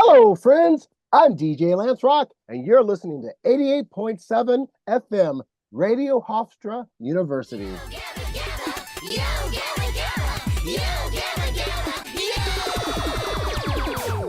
Hello, friends. I'm DJ Lance Rock, and you're listening to 88.7 FM Radio Hofstra University. Yo Gabba Gabba, Yo Gabba Gabba, Yo Gabba Gabba,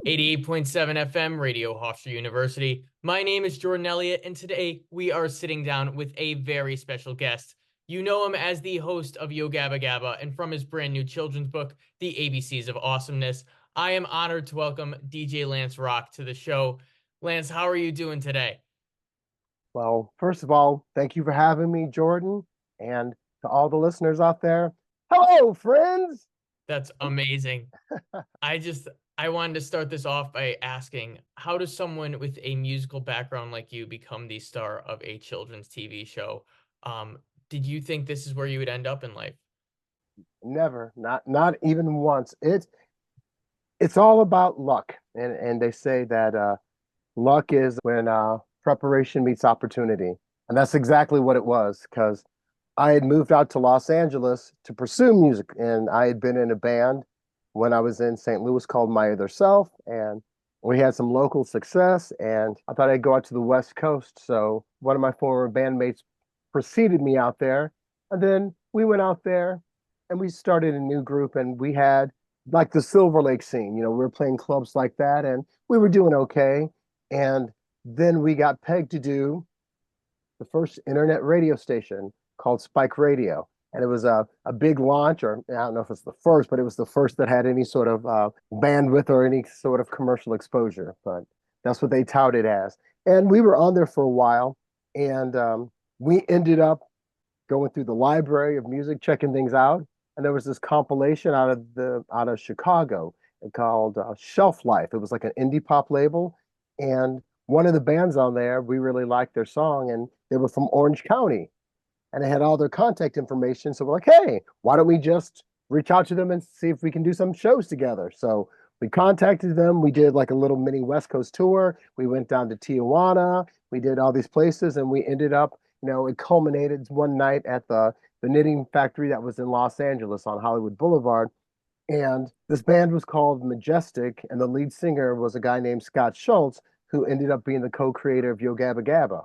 Yo! 88.7 FM Radio Hofstra University. My name is Jordan Elliott, and today we are sitting down with a very special guest. You know him as the host of Yo Gabba Gabba and from his brand new children's book, The ABCs of Awesomeness. I am honored to welcome DJ Lance Rock to the show. Lance, how are you doing today? Well, first of all, thank you for having me, Jordan, and to all the listeners out there. Hello, friends. That's amazing. I wanted to start this off by asking, how does someone with a musical background like you become the star of a children's TV show? Did you think this is where you would end up in life? Never, not even once. It's all about luck, and they say that luck is when preparation meets opportunity, and that's exactly what it was. Because I had moved out to Los Angeles to pursue music, and I had been in a band when I was in St. Louis called My Other Self, and we had some local success, and I thought I'd go out to the West Coast. So one of my former bandmates preceded me out there, and then we went out there and we started a new group, and we had like the Silver Lake scene. We were playing clubs like that, and we were doing okay. And then we got pegged to do the first internet radio station called Spike Radio. And it was a big launch, or I don't know if it's the first, but it was the first that had any sort of bandwidth or any sort of commercial exposure. But that's what they touted as. And we were on there for a while, and we ended up going through the library of music, checking things out. And there was this compilation out of Chicago called Shelf Life. It was like an indie pop label, and one of the bands on there, we really liked their song, and they were from Orange County, and they had all their contact information. So we're like, hey, why don't we just reach out to them and see if we can do some shows together? So we contacted them. We did like a little mini West Coast tour. We went down to Tijuana. We did all these places, and we ended up, it culminated one night at the knitting factory that was in Los Angeles on Hollywood Boulevard. And this band was called Majestic, and the lead singer was a guy named Scott Schultz, who ended up being the co-creator of Yo Gabba Gabba.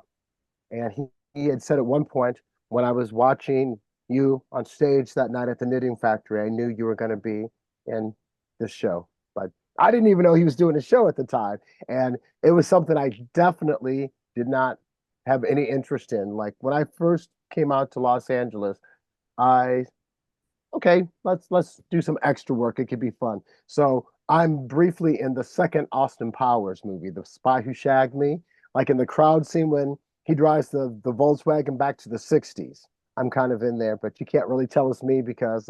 And he had said at one point, when I was watching you on stage that night at the knitting factory, I knew you were going to be in this show. But I didn't even know he was doing a show at the time. And it was something I definitely did not have any interest in. Like when I first came out to Los Angeles, okay, let's do some extra work. It could be fun. So I'm briefly in the second Austin Powers movie, The Spy Who Shagged Me, like in the crowd scene when he drives the Volkswagen back to the 60s. I'm kind of in there, but you can't really tell it's me because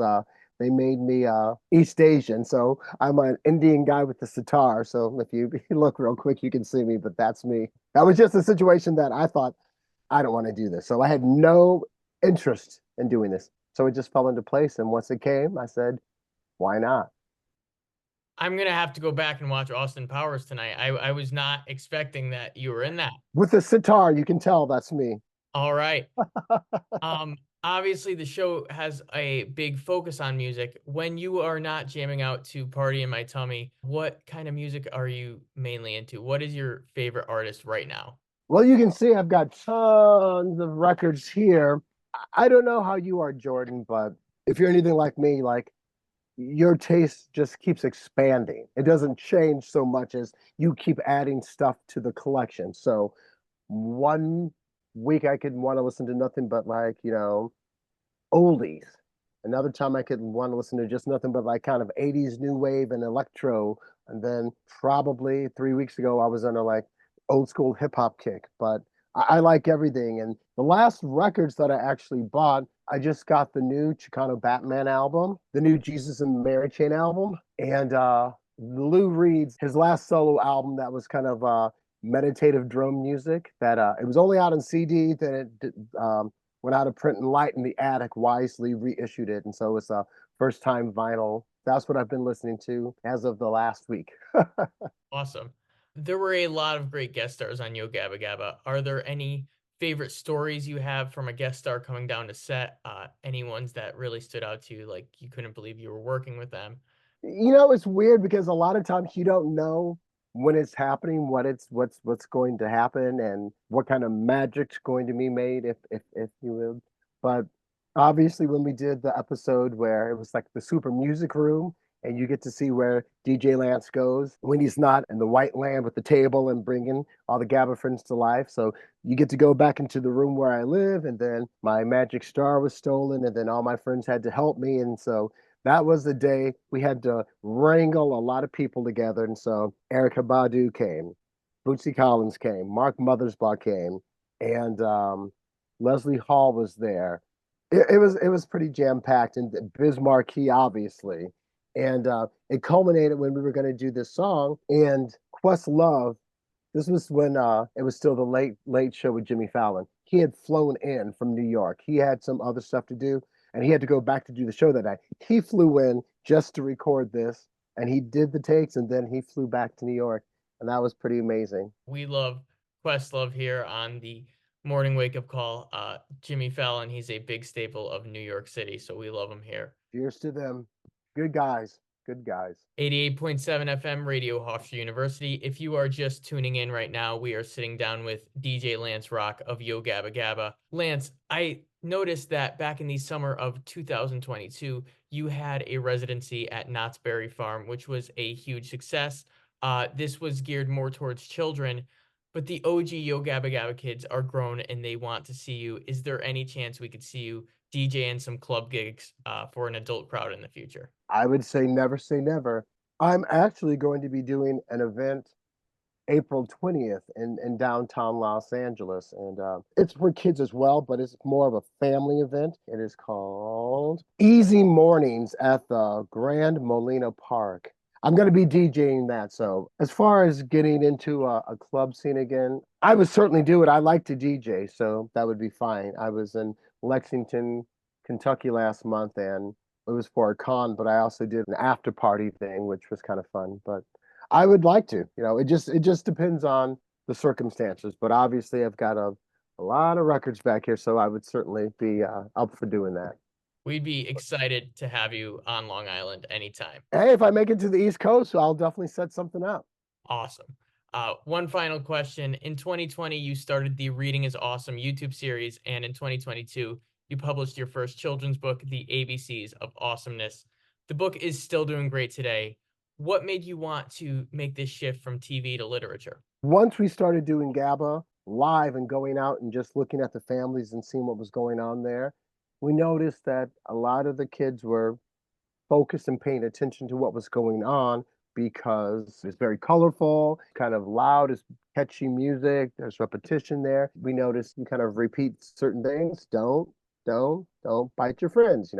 they made me East Asian. So I'm an Indian guy with the sitar. So if you look real quick, you can see me, but that's me. That was just a situation that I thought, I don't want to do this. So I had no interest in doing this. So it just fell into place. And once it came, I said, why not? I'm going to have to go back and watch Austin Powers tonight. I was not expecting that you were in that. With the sitar, you can tell that's me. All right. Obviously, the show has a big focus on music. When you are not jamming out to Party in My Tummy, what kind of music are you mainly into? What is your favorite artist right now? Well, you can see I've got tons of records here. I don't know how you are, Jordan, but if you're anything like me, like your taste just keeps expanding. It doesn't change so much as you keep adding stuff to the collection. So one week I could want to listen to nothing but like, oldies. Another time I could want to listen to just nothing but like kind of 80s new wave and electro. And then probably 3 weeks ago, I was on a like old school hip hop kick. But I like everything. And the last records that I actually bought, I just got the new Chicano Batman album, the new Jesus and Mary Chain album, and Lou Reed's his last solo album that was kind of meditative drum music. That it was only out on CD, then it went out of print and Light in the Attic wisely reissued it, and so it's a first time vinyl. That's what I've been listening to as of the last week. Awesome. There were a lot of great guest stars on Yo Gabba Gabba. Are there any favorite stories you have from a guest star coming down to set? Any ones that really stood out to you, like you couldn't believe you were working with them? It's weird because a lot of times you don't know when it's happening, what's going to happen, and what kind of magic's going to be made, if you will. But obviously, when we did the episode where it was like the super music room, and you get to see where DJ Lance goes when he's not in the white land with the table and bringing all the GABBA friends to life. So you get to go back into the room where I live, and then my magic star was stolen, and then all my friends had to help me, and so that was the day we had to wrangle a lot of people together. And so Erica Badu came, Bootsy Collins came, Mark Mothersbaugh came, and Leslie Hall was there. It was pretty jam packed, and Biz Marquee obviously, and it culminated when we were going to do this song and Questlove. This was when it was still the late show with Jimmy Fallon. He had flown in from New York. He had some other stuff to do, and he had to go back to do the show that night. He flew in just to record this, and he did the takes, and then he flew back to New York, and that was pretty amazing. We love Questlove here on the morning wake up call. Jimmy Fallon, he's a big staple of New York City, so we love him here. Cheers to them. Good guys. Good guys. 88.7 FM Radio Hofstra University. If you are just tuning in right now, we are sitting down with DJ Lance Rock of Yo Gabba Gabba. Lance, I noticed that back in the summer of 2022, you had a residency at Knott's Berry Farm, which was a huge success. This was geared more towards children, but the OG Yo Gabba Gabba kids are grown and they want to see you. Is there any chance we could see you DJing some club gigs for an adult crowd in the future? I would say never. I'm actually going to be doing an event April 20th in downtown Los Angeles. And it's for kids as well, but it's more of a family event. It is called Easy Mornings at the Grand Molina Park. I'm going to be DJing that. So as far as getting into a club scene again, I would certainly do it. I like to DJ, so that would be fine. I was in Lexington, Kentucky last month, and it was for a con, but I also did an after party thing, which was kind of fun. But I would like to, it just depends on the circumstances. But obviously, I've got a lot of records back here, so I would certainly be up for doing that. We'd be excited to have you on Long Island anytime. Hey, if I make it to the East Coast, I'll definitely set something up. Awesome. One final question. In 2020, you started the Reading is Awesome YouTube series, and in 2022, you published your first children's book, The ABCs of Awesomeness. The book is still doing great today. What made you want to make this shift from TV to literature? Once we started doing GABBA live and going out and just looking at the families and seeing what was going on there, we noticed that a lot of the kids were focused and paying attention to what was going on because it's very colorful, kind of loud, it's catchy music, there's repetition there. We noticed you kind of repeat certain things. Don't bite your friends,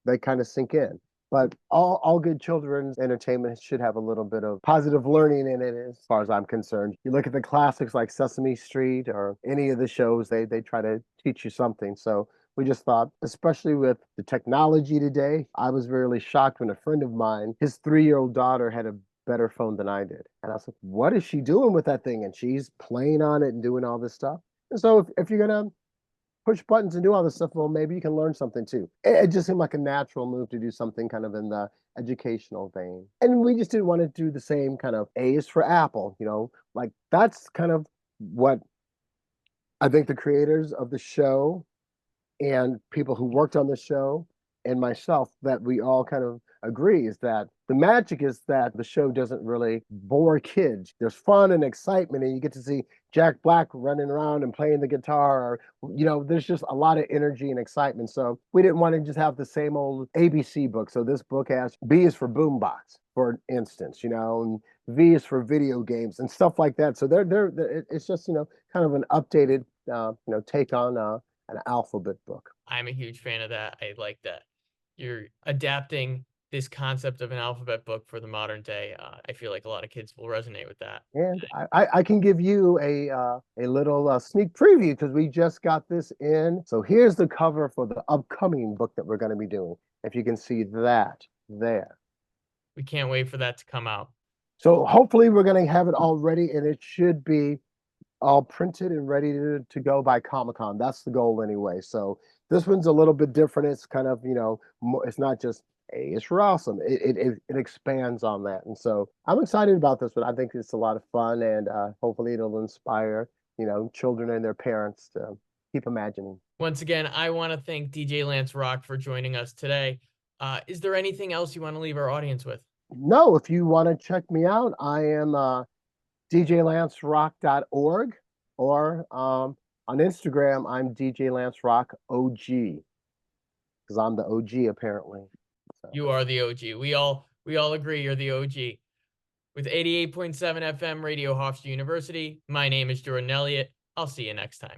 they kind of sink in. But all good children's entertainment should have a little bit of positive learning in it, as far as I'm concerned. You look at the classics like Sesame Street or any of the shows, they try to teach you something. So we just thought, especially with the technology today, I was really shocked when a friend of mine, his 3-year-old daughter had a better phone than I did. And I was like, what is she doing with that thing? And she's playing on it and doing all this stuff. And so if you're going to push buttons and do all this stuff, well, maybe you can learn something too. It just seemed like a natural move to do something kind of in the educational vein. And we just didn't want to do the same kind of A is for Apple, like that's kind of what I think the creators of the show and people who worked on the show and myself, that we all kind of agree is that the magic is that the show doesn't really bore kids. There's fun and excitement, and you get to see Jack Black running around and playing the guitar, or there's just a lot of energy and excitement. So we didn't want to just have the same old ABC book. So this book has B is for boombox, for instance, and V is for video games and stuff like that. So it's just kind of an updated take on an alphabet book. I'm a huge fan of that. I like that you're adapting this concept of an alphabet book for the modern day. I feel like a lot of kids will resonate with that. And I can give you a little sneak preview because we just got this in. So here's the cover for the upcoming book that we're going to be doing. If you can see that there. We can't wait for that to come out. So hopefully we're going to have it all ready, and it should be all printed and ready to go by Comic-Con. That's the goal anyway. So this one's a little bit different. It's kind of, it's not just hey, it's awesome. It expands on that. And so I'm excited about this one. I think it's a lot of fun, and hopefully it'll inspire, children and their parents to keep imagining. Once again, I want to thank DJ Lance Rock for joining us today. Is there anything else you want to leave our audience with? No, if you want to check me out, I am djlancerock.org, or on Instagram, I'm DJ Lance Rock OG, because I'm the OG apparently. So. You are the OG. We all agree you're the OG. With 88.7 FM Radio Hofstra University, my name is Jordan Elliott. I'll see you next time.